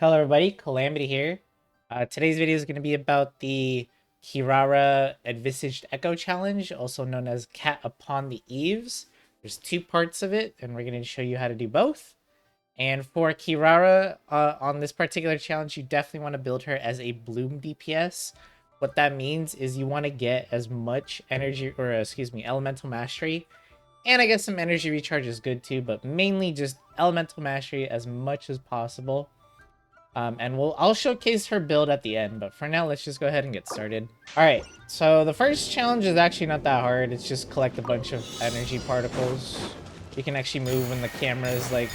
Hello everybody, Calamity here. Today's video is going to be about the Kirara Envisaged Echo Challenge, also known as Cat Upon the Eaves. There's two parts of it, and we're going to show you how to do both. And for Kirara, on this particular challenge, you definitely want to build her as a Bloom DPS. What that means is you want to get as much energy, or excuse me, Elemental Mastery, and I guess some energy recharge is good too, but mainly just Elemental Mastery as much as possible. And I'll showcase her build at the end, but for now, let's just go ahead and get started. All right, so the first challenge is actually not that hard. It's just collect a bunch of energy particles. You can actually move when the camera is like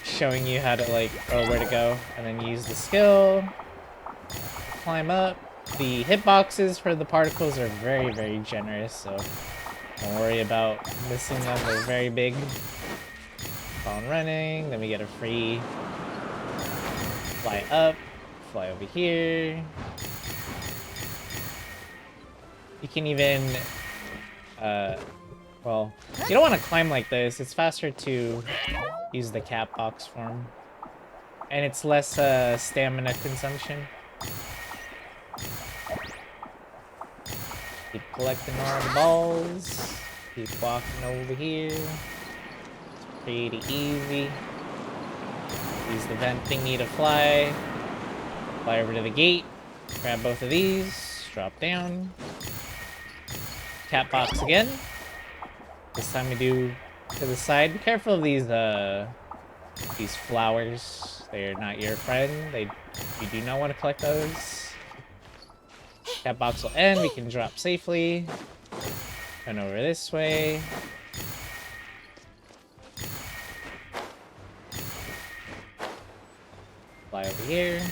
showing you how to where to go, and then use the skill, climb up. The hitboxes for the particles are very, very generous, so don't worry about missing them. They're very big. Keep on running, then we get a free fly up, fly over here. You can even, well, you don't want to climb like this. It's faster to use the cat box form. And it's less stamina consumption. Keep collecting all the balls. Keep walking over here. It's pretty easy. Use the vent thingy to fly. Fly over to the gate. Grab both of these. Drop down. Cat box again. This time we do to the side. Be careful of these flowers. They're not your friend. You do not want to collect those. Cat box will end. We can drop safely. Run over this way. Fly over here.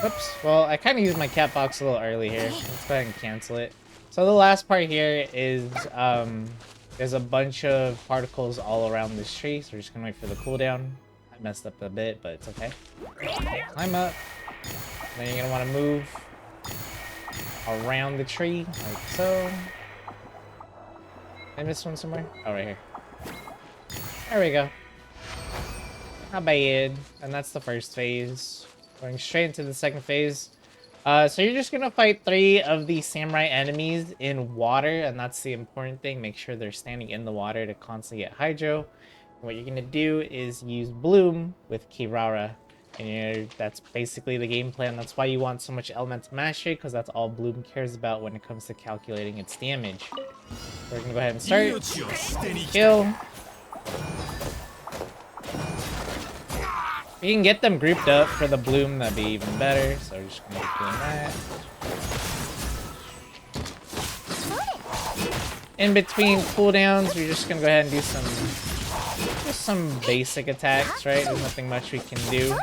Oops. Well, I kind of used my cat box a little early here. Let's go ahead and cancel it. So the last part here is there's a bunch of particles all around this tree, so we're just gonna wait for the cooldown. I messed up a bit, but it's okay. Climb up. Then you're gonna want to move around the tree like so. Did I miss one somewhere? Oh, right here. There we go. Not bad. And that's the first phase. Going straight into the second phase. So you're just gonna fight 3 of the samurai enemies in water, and that's the important thing. Make sure they're standing in the water to constantly get hydro. And what you're gonna do is use Bloom with Kirara, and that's basically the game plan. That's why you want so much Elemental Mastery, because that's all Bloom cares about when it comes to calculating its damage. So we're gonna go ahead and start. Kill. If you can get them grouped up for the Bloom, that'd be even better. So we're just gonna keep doing that. In between cooldowns, we're just gonna go ahead and do some basic attacks, right? There's nothing much we can do.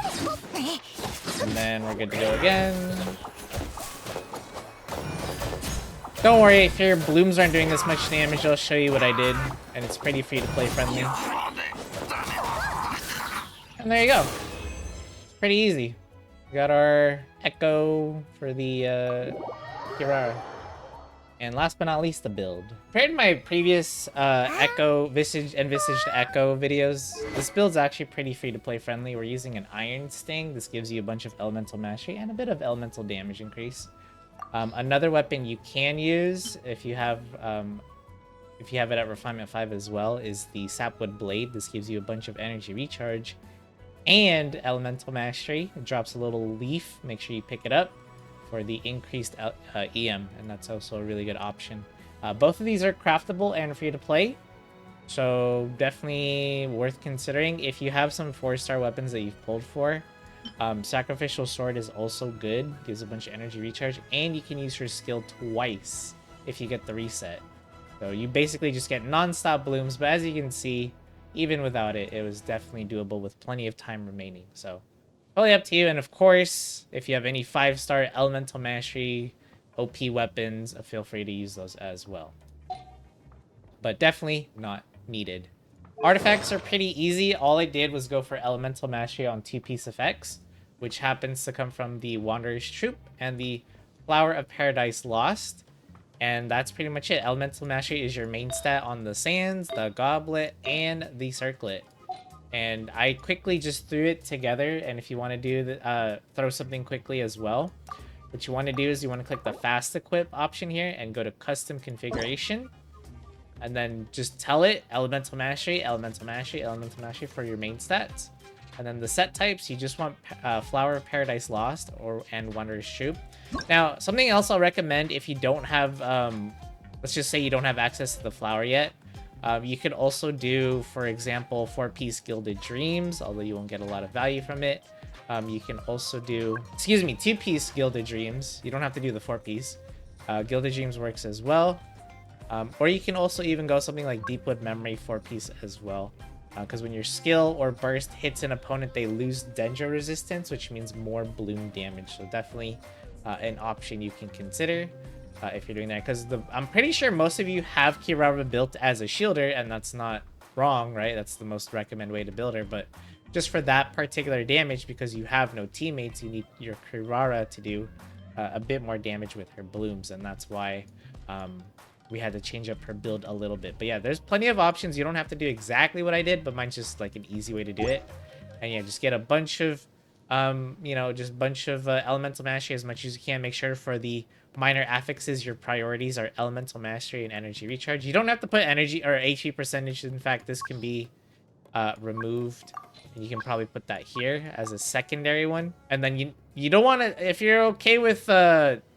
And then we're good to go again. Don't worry, if your Blooms aren't doing this much damage, I'll show you what I did. And it's pretty free to play friendly. And there you go. Pretty easy. We got our Echo for the Kirara. And last but not least, the build. Compared to my previous Envisaged Echo videos, this build's actually pretty free to play friendly. We're using an Iron Sting. This gives you a bunch of Elemental Mastery and a bit of Elemental damage increase. Another weapon you can use if you have it at Refinement 5 as well is the Sapwood Blade. This gives you a bunch of energy recharge and Elemental Mastery. It drops a little leaf. Make sure you pick it up for the increased EM, and that's also a really good option. Both of these are craftable and free to play, so definitely worth considering. If you have some 4-star weapons that you've pulled for, Sacrificial Sword is also good. Gives a bunch of energy recharge, and you can use her skill twice if you get the reset. So you basically just get non-stop Blooms, but as you can see, even without it, it was definitely doable with plenty of time remaining. So totally up to you. And of course, if you have any 5-star Elemental Mastery OP weapons, feel free to use those as well. But definitely not needed. Artifacts are pretty easy. All I did was go for Elemental Mastery on 2-piece effects, which happens to come from the Wanderer's Troop and the Flower of Paradise Lost. And that's pretty much it. Elemental Mastery is your main stat on the Sands, the Goblet, and the Circlet. And I quickly just threw it together. And if you want to do the, throw something quickly as well, what you want to do is you want to click the Fast Equip option here and go to Custom Configuration. And then just tell it Elemental Mastery, Elemental Mastery, Elemental Mastery for your main stats. And then the set types, you just want Flower of Paradise Lost and Wondrous Troop. Now, something else I'll recommend if you don't have, let's just say you don't have access to the flower yet. You could also do, for example, 4-piece Gilded Dreams, although you won't get a lot of value from it. You can also do, 2-piece Gilded Dreams. You don't have to do the 4-piece. Gilded Dreams works as well. Or you can also even go something like Deepwood Memory 4-piece as well. Because when your skill or burst hits an opponent, they lose Dendro resistance, which means more bloom damage. So definitely an option you can consider if you're doing that. Because I'm pretty sure most of you have Kirara built as a shielder, and that's not wrong, right? That's the most recommended way to build her. But just for that particular damage, because you have no teammates, you need your Kirara to do a bit more damage with her blooms, and that's why we had to change up her build a little bit. But yeah, there's plenty of options. You don't have to do exactly what I did, but mine's just like an easy way to do it. And yeah, just get a bunch of, you know, just bunch of Elemental Mastery as much as you can. Make sure for the minor affixes, your priorities are Elemental Mastery and Energy Recharge. You don't have to put energy or HP percentage. In fact, this can be removed. And you can probably put that here as a secondary one. And then you don't want to, if you're okay with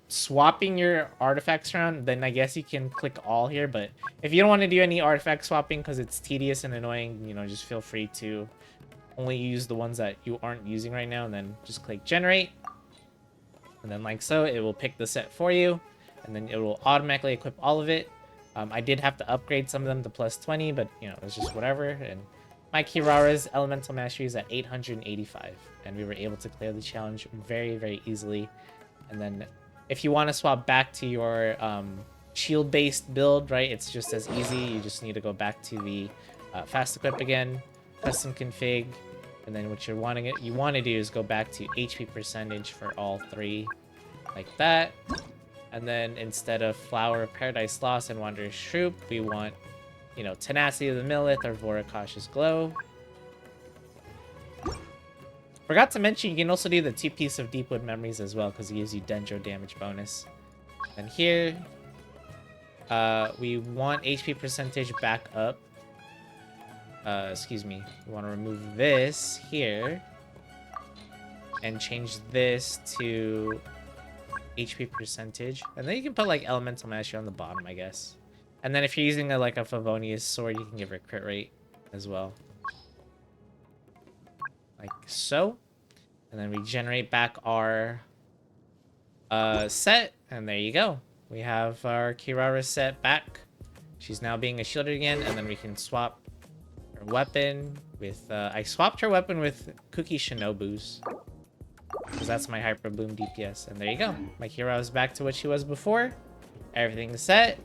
swapping your artifacts around, then I guess you can click all here. But if you don't want to do any artifact swapping because it's tedious and annoying, you know, just feel free to only use the ones that you aren't using right now, and then just click generate. And then like so, it will pick the set for you, and then it will automatically equip all of it. I did have to upgrade some of them to +20, but you know, it's just whatever. And my Kirara's Elemental Mastery is at 885, and we were able to clear the challenge very, very easily. And then if you want to swap back to your shield-based build, right, it's just as easy. You just need to go back to the Fast Equip again, Custom Config, and then what you want to do is go back to HP percentage for all three, like that. And then instead of Flower of Paradise Lost and Wondrous Troop, we want, you know, Tenacity of the Millith or Voracash's Glow. Forgot to mention, you can also do the 2-piece of Deepwood Memories as well, because it gives you Dendro damage bonus. And here, we want HP percentage back up. Excuse me. We want to remove this here and change this to HP percentage. And then you can put like Elemental Mastery on the bottom, I guess. And then if you're using like a Favonius sword, you can give her crit rate as well. Like so. And then we generate back our set, and there you go. We have our Kirara set back. She's now being a shielder again, and then we can swap her weapon with I swapped her weapon with Cookie Shinobu's, because that's my Hyper Boom DPS. And there you go. My Kirara is back to what she was before. Everything's set,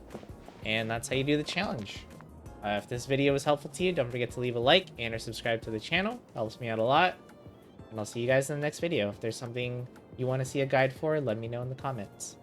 and that's how you do the challenge. If this video was helpful to you, don't forget to leave a like and or subscribe to the channel. Helps me out a lot. And I'll see you guys in the next video. If there's something you want to see a guide for, let me know in the comments.